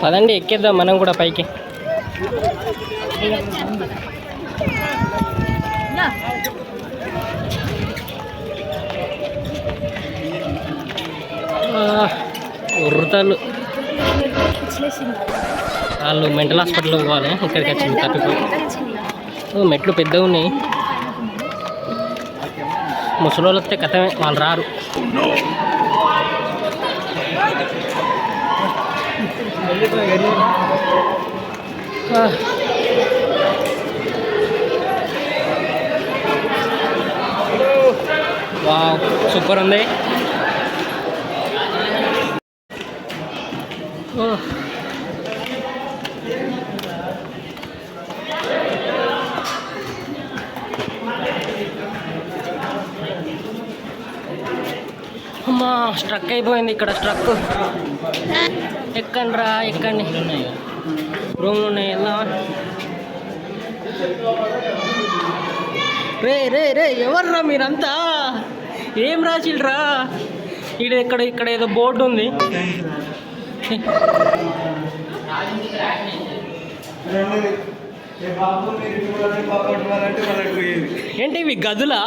పదండి ఎక్కేద్దాం మనం కూడా పైకి. ఉర్రతాళ్ళు వాళ్ళు మెంటల్ హాస్పిటల్కి పోవాలి. ఇక్కడికి వచ్చింది తప్పిపోయి. మెట్లు పెద్దగా ఉన్నాయి. ముసలోళ్ళు వస్తే కథమే, వాళ్ళు రారు. వావ్ సూపర్ ఉంది. అమ్మా స్ట్రక్ అయిపోయింది ఇక్కడ. స్ట్రక్ ఎక్కండి రా, ఎక్కండి. రూమ్లు ఉన్నాయి. ఎలా రే రే రే ఎవర్రా మీరంతా? ఏం రాసిల్రా? ఇక్కడ ఏదో బోర్డు ఉంది. ఏంటి ఇవి గదులా?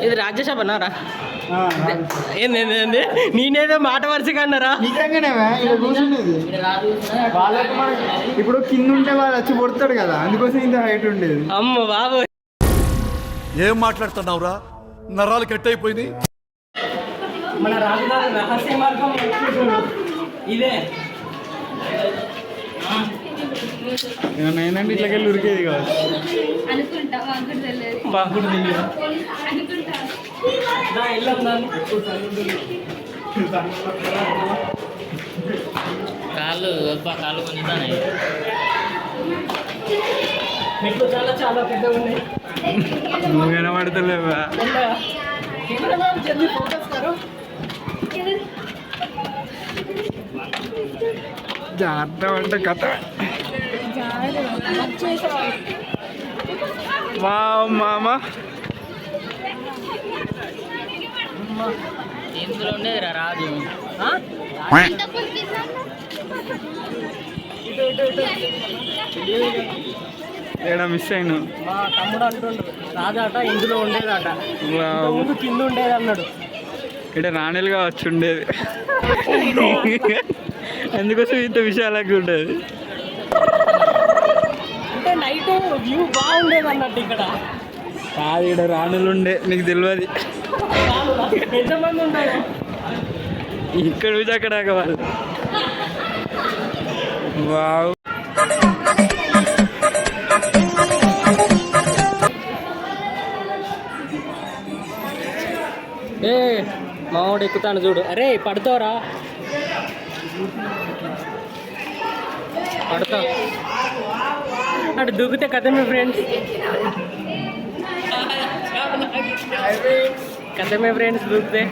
ఇది రాజ్యసభనారా? ఏంది నేనేదో మాట వరుసగా అన్నారా? ఇప్పుడు కింద ఉంటే వాళ్ళు వచ్చి పొడతాడు కదా, అందుకోసం ఇంత హైట్ ఉండేది. అమ్మ బాబు ఏం మాట్లాడుతున్నావురా? నరాలు కట్ అయిపోయింది. మన రాజధాని రహస్య మార్గం ఇదే. నేనండి ఇట్లకెళ్ళి ఉరికేది కాదు. కాళ్ళు కొనిదానే. మెట్లు చాలా చాలా పెద్దగా ఉన్నాయి. నువ్వు కనబడతలేవా? జాగ్రత్త అంటే కథ. మామ ఇందులో ఉండేది రాజు. ఏడా మిస్ అయినా. మా తమ్ముడు అంటుండ్రు రాజాట ఇందులో ఉండేదట, ముందు కింద ఉండేది అన్నాడు. ఇక్కడ రాణిలుగా వచ్చి ఉండేది, అందుకోసం ఇంత విషయాలకు ఉండేది. అంటే నైట్ వ్యూ బాగుండేది అన్నట్టు. ఇక్కడ కాదు, ఇక్కడ రాణులు ఉండే, నీకు తెలియదు. ఎంతమంది ఉంటారు ఇక్కడ నుంచి అక్కడ వాళ్ళు. వావ్ ఏ మావాడు ఎక్కుతాను చూడు. అరే పడుతావురా, పడతావు. అటు దూకితే కథమే ఫ్రెండ్స్, కథమే ఫ్రెండ్స్ దూకితే.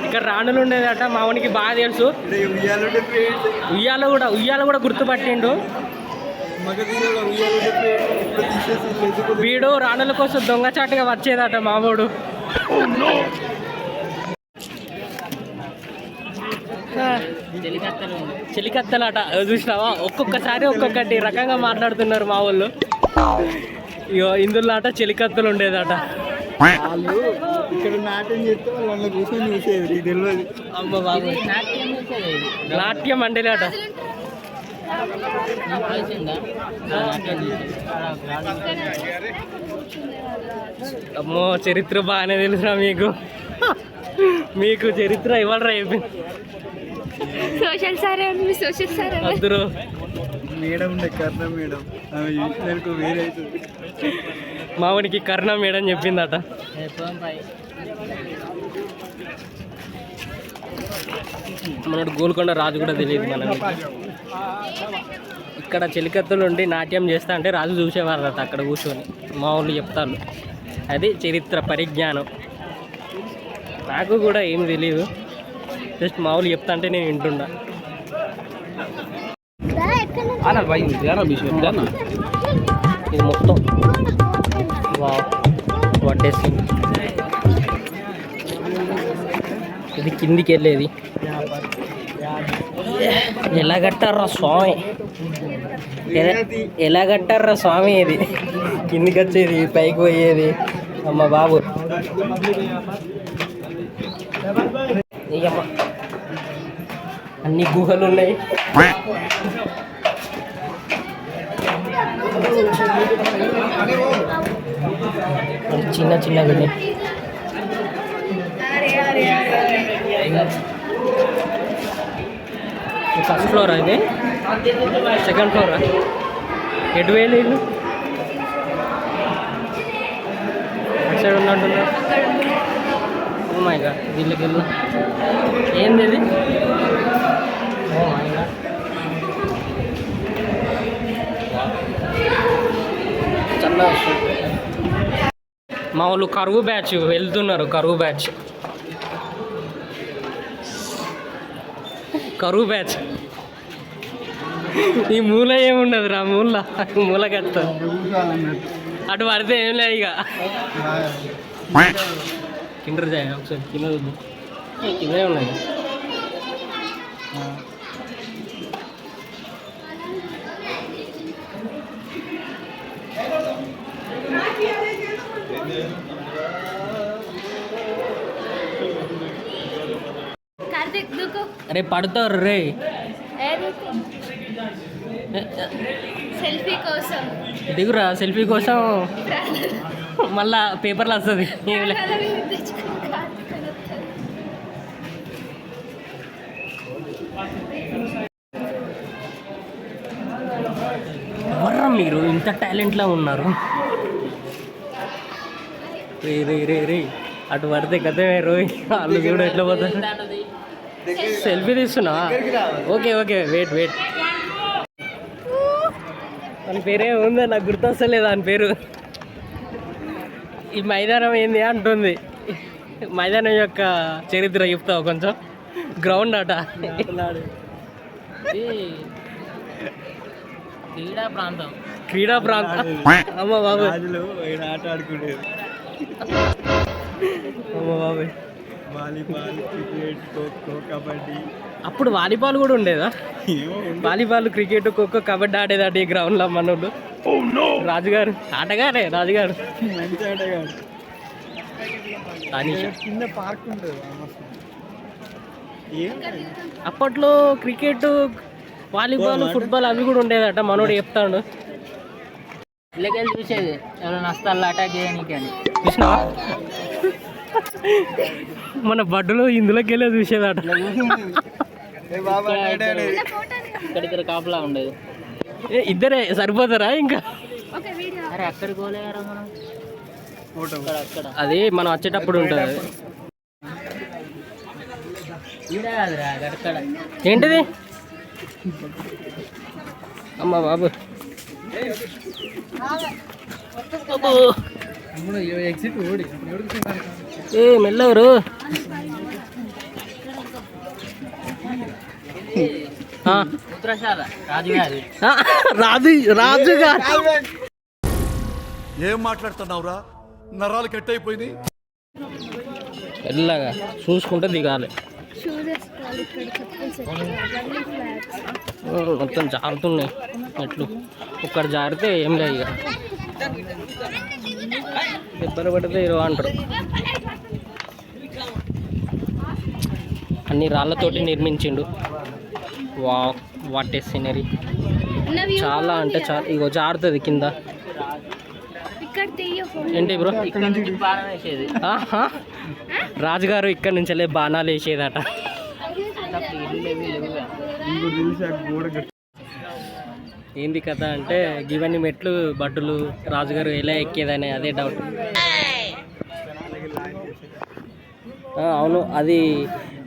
ఇక్కడ రాణులు ఉండేదట మావానికి బాగా తెలుసు. ఉయ్యాల కూడా గుర్తుపట్టిండు వీడు. రాణుల కోసం దొంగచాటుగా వచ్చేదట మామూడు. చెలికత్తలట చూసినావా? ఒక్కొక్కసారి ఒక్కొక్కటి రకంగా మాట్లాడుతున్నారు మా వాళ్ళు. ఇందులో అట చెలికత్తలు ఉండేదట. ఇక్కడ నాట్యం చేస్తే వాళ్ళు కూర్చొని చూసేది తెలియదు. అమ్మ బాబు నాట్యం అండేలేట. అమ్మో చరిత్ర బాగానే తెలుసురా మీకు. మీకు చరిత్ర ఇవ్వడరా అయిపోయింది. వద్దురు మేడం ఉండే కర్ణ మేడం, ఆమె చూసినందుకు వేరే అవుతుంది. మావాడికి కర్ణ మేడం చెప్పిందట. మనోడు గోల్కొండ రాజు కూడా తెలియదు మనకి. ఇక్కడ చెలికత్తులు ఉండి నాట్యం చేస్తా అంటే రాజు చూసేవారట అక్కడ కూర్చొని. మా వాళ్ళు చెప్తారు, అది చరిత్ర పరిజ్ఞానం. నాకు కూడా ఏం తెలియదు, జస్ట్ మా వాళ్ళు చెప్తా అంటే నేను వింటున్నా. ఇది మొత్తం వడ్డేసింది. ఇది కిందికి వెళ్ళేది. ఎలా కట్టారా స్వామి, ఎలా కట్టారా స్వామి? ఇది కిందికి వచ్చేది, పైకి పోయేది. అమ్మ బాబు, అన్ని గుహలు ఉన్నాయి. చిన్న చిన్న గుడి. ఫస్ట్ ఫ్లోరా ఇది? Second flora? ఎటు వేలు ఇల్లు అటు సైడ్ ఉన్నట్టున్నా. ఓ మై గాడ్, వీళ్ళకి వెళ్ళు. ఏంది ఇది? ఓ మై గాడ్, చల్ల. మా వాళ్ళు కరువు బ్యాచ్ వెళ్తున్నారు. కరువు బ్యాచ్, కరువు బ్యాచ్. ఈ మూల ఏముండదు రా, మూల కట్ట అటు పడితే ఏం లేదు ఇక. కిండర్ జాయ్ ఒకసారి కింద చూద్దాం. కిందే ఉన్నాయి. అరే పడతారు రే. సెల్ఫీ కోసం దిగురా, సెల్ఫీ కోసం. మళ్ళా పేపర్లు వస్తుంది. ఎవర్రా మీరు, ఇంత టాలెంట్లా ఉన్నారు? రే రే రే రే, అటు పడితే కథమే రోయ్. వాళ్ళు చూడు ఎట్లా పోతారు. సెల్ఫీ తీస్తున్నా? Okay okay, wait wait. దాని పేరే ఉందా, నాకు గుర్తొస్తలేదు దాని పేరు. ఈ మైదానం ఏంది అంటుంది. మైదానం యొక్క చరిత్ర చెప్తావు కొంచెం? గ్రౌండ్ అట, క్రీడా ప్రాంతం. అమ్మ బాబు, ఆట ఆడుకునేది. అమ్మ బాబాయ్, వాలీబాల్, క్రికెట్, ఖోఖో, కబడ్డీ. అప్పుడు వాలీబాల్ కూడా ఉండేదా? వాలీబాల్, క్రికెట్, ఖోఖో, కబడ్డీ ఆడేదాటి ఈ గ్రౌండ్లో మనోళ్ళు. రాజుగారు ఆటగారే, రాజుగారు మంచి ఆటగాడు. తానీషా. కింద పార్క్ ఉంటుంది. అప్పట్లో క్రికెట్, వాలీబాల్, ఫుట్బాల్ అవి కూడా ఉండేదట. మనోడు చెప్తాడు. ఇళ్ళకెళ్ళి చూసేది ఎవరైనా వస్తాళ్ళు అటాక్ చేయడానికి అని. చూసినావా? మన బడ్డులో ఇందులోకి వెళ్ళే చూసేదట. ఇక్కడిద్దరు కాపలా ఉండేది. ఇద్దరే సరిపోతారా ఇంకా? అరే అక్కడికి పోలేరా మనం? అక్కడ అది మనం వచ్చేటప్పుడు ఉంటుంది. ఈడే కాదురా, అక్కడ. ఏంటిది? అమ్మ బాబు, ఏ మెల్లవరు. ఉత్తరశాల రాజుగారి. రాజుగా ఏం మాట్లాడుతున్నావురా? నరాలు కట్ అయిపోయింది. మెల్లగా చూసుకుంటే దిగాలి. మొత్తం జారుతున్నాయి మెట్లు. ఒక్కడ జారితే ఏం లేదు ఇక. దెబ్బలు పడితే ఇరవై అంటారు. అన్ని రాళ్ళతోటి నిర్మించిండు. What a scenery. చాలా అంటే చాలా. ఇగో జారుతుంది కింద. ఏంటి బ్రో? బాణం వేసేది. రాజుగారు ఇక్కడ నుంచి వెళ్ళే బాణాలు వేసేదట. ఏంది కథ అంటే, ఇవన్నీ మెట్లు బడ్డులు రాజుగారు ఎలా ఎక్కేదని అదే డౌట్. అవును, అది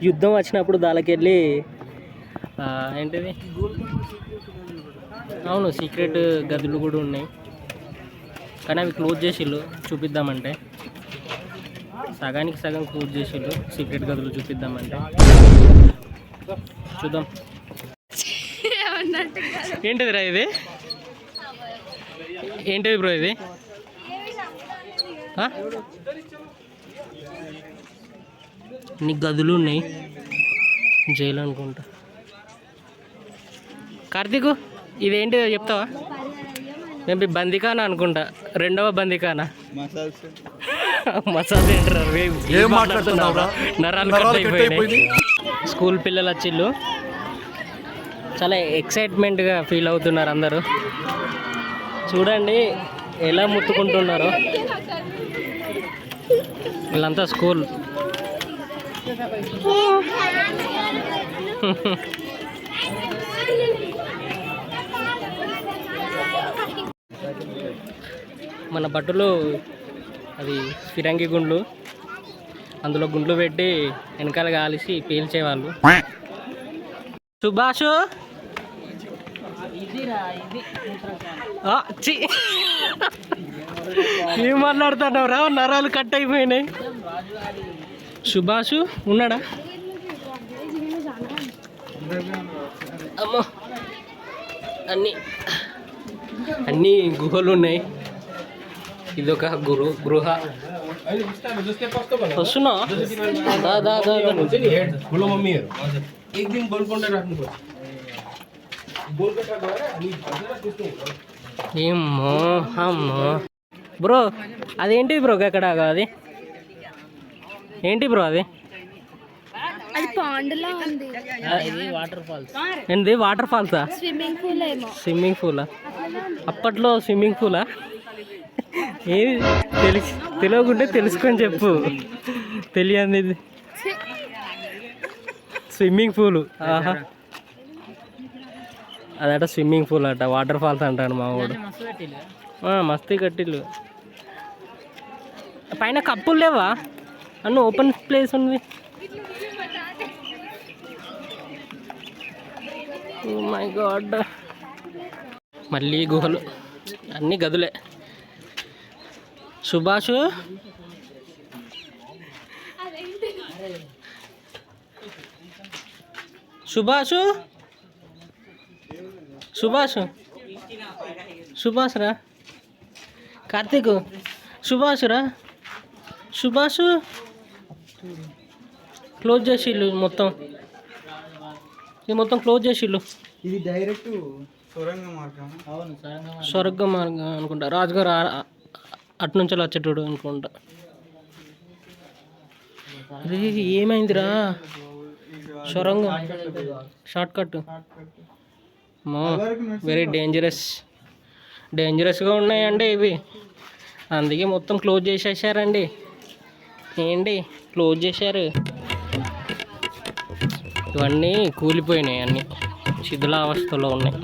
యుద్ధం వచ్చినప్పుడు దానికెళ్ళి ఏంటిది, అవును సీక్రెట్ గదులు కూడా ఉన్నాయి. కానీ అవి క్లోజ్ చేసిళ్ళు చూపిద్దామంటే. సగానికి సగం క్లోజ్ చేసిళ్ళు సీక్రెట్ గదులు చూపిద్దామంటే. చూద్దాం. ఏంటిది రా ఇది? ఏంటిది బ్రో ఇది? ఇన్ని గదులు ఉన్నాయి, జైలు అనుకుంటా. కార్తీక్ ఇదేంటిదో చెప్తావా? మేము బందికానా అనుకుంటా, రెండవ బందికానా. Massage centre. ఏం మాట్లాడుతున్నావురా? నరాలు కట్ అయిపోయినాయి. స్కూల్ పిల్లలు వచ్చిళ్ళు, చాలా ఎక్సైట్మెంట్గా ఫీల్ అవుతున్నారు అందరూ. చూడండి ఎలా ముట్టుకుంటున్నారో. వీళ్ళంతా స్కూల్. మన బట్టలు అది ఫిరంగి గుండ్లు, అందులో గుండ్లు పెట్టి వెనకాల కాలిసి పీల్చేవాళ్ళు. సుభాష్ ఏం మాట్లాడుతున్నావు రా? నరాలు కట్ అయిపోయినాయి. సుభాష్ ఉన్నాడా? అమ్మో, అన్నీ గుహలు ఉన్నాయి. ఇదొక గృహ. వస్తున్నా ఏమో. అమ్మో బ్రో, అదేంటి బ్రో అక్కడ? అది ఏంటి బ్రో? అది ఏంటి? వాటర్ ఫాల్సా? స్విమ్మింగ్ పూలా? అప్పట్లో స్విమ్మింగ్ పూలా? ఏది తెలియకుంటే తెలుసుకొని చెప్పు. తెలియదు. Swimming pool. ఆహా, అదట స్విమ్మింగ్ పూల్ అట, వాటర్ ఫాల్స్ అంటాడు మా వాడు. మస్తీ కట్టిల్లు. పైన కప్పులు లేవా? అన్న ఓపెన్ ప్లేస్ ఉంది. Oh my God. మళ్ళీ గుహలు, అన్నీ గదులే. సుభాష్ సుభాష్ సుభాష్ సుభాష్ రా. కార్తీక్ సుభాష్ రా. సుభాష్ క్లోజ్ చేసిళ్ళు మొత్తం. ఇది మొత్తం క్లోజ్ చేసిళ్ళు. ఇది డైరెక్ట్ సొరంగ మార్గం. స్వర్గ మార్గం అనుకుంటా. రాజుగారు అటు నుంచి వచ్చేటోడు అనుకుంటా. ఏమైందిరా? సొరంగం షార్ట్ కట్. వెరీ డేంజరస్గా ఉన్నాయండి ఇవి. అందుకే మొత్తం క్లోజ్ చేసేసారండి. ఏంటి క్లోజ్ చేశారు? ఇవన్నీ కూలిపోయినాయి, అన్నీ శిథిలావస్థలో ఉన్నాయి.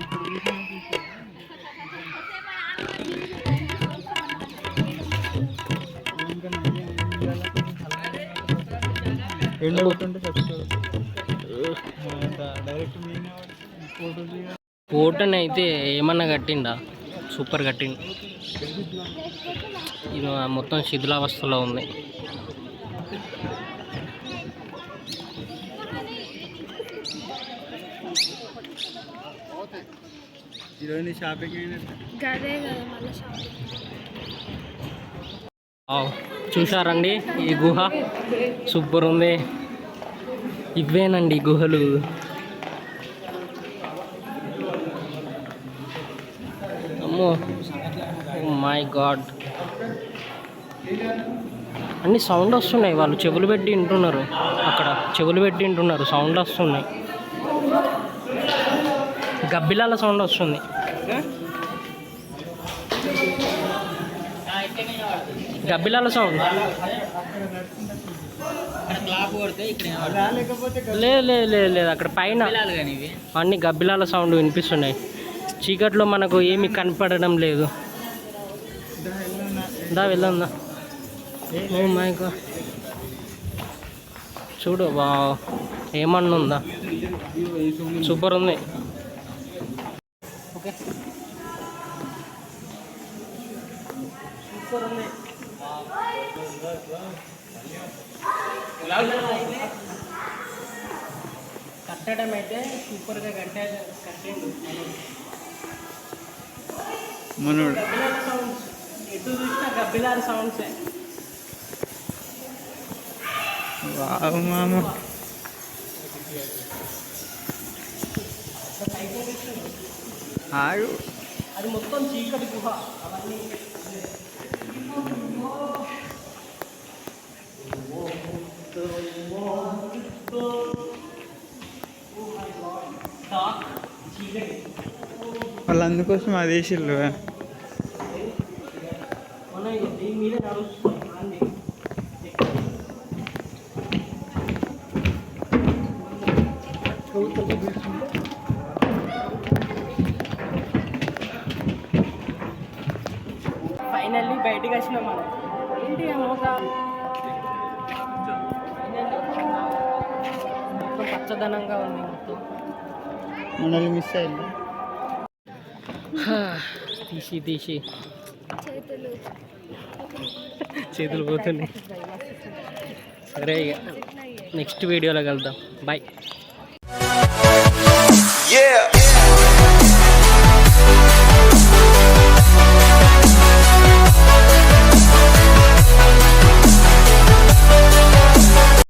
ఫోటోని అయితే ఏమన్నా కట్టిండా? సూపర్ కట్టింది. ఇది మొత్తం శిథిలావస్థలో ఉంది. చూసారండి ఈ గుహ? సూపర్ ఉంది. ఇవేనండి గుహలు. అమ్మో, మై గాడ్. అన్ని సౌండ్ వస్తున్నాయి. వాళ్ళు చెవులు పెట్టి వింటున్నారు. అక్కడ చెవులు పెట్టి వింటున్నారు. సౌండ్ వస్తున్నాయి. గబ్బిలాల సౌండ్ వస్తుంది. గబ్బిలాల సౌండ్. లేదు అక్కడ పైన అన్ని గబ్బిలాల సౌండ్ వినిపిస్తున్నాయి. చీకట్లో మనకు ఏమి కనపడడం లేదు. వెళ్దా. ఓ మై గాడ్, చూడు. వా, ఏమన్నా ఉందా? సూపర్ ఉంది. ఓకే, సూపర్ ఉంది. కట్టడం అయితే సూపర్గా కట్టిండు మనోడు. గబ్బిలాల సౌండ్స్, ఎటు చూసినా గబ్బిలాల సౌండ్సే. వావ్ మామ. ఆగు. అది మొత్తం చీకటి గుహ అవన్నీ వాళ్ళు అందుకోసం అది వేసిళ్ళు. మన దీని మీద నడుస్తుంది ఫైనల్లీ బయటికి వచ్చినాం మనం. ఏంటి మోగా మొత్తం పచ్చదనంగా ఉంది మొత్తం. మనల్ని మిస్ అయ్యింది. తీసి తీసి చేతులు పోతున్నాయి. సరే ఇక నెక్స్ట్ వీడియోలో కలుద్దాం. బాయ్. Yeah.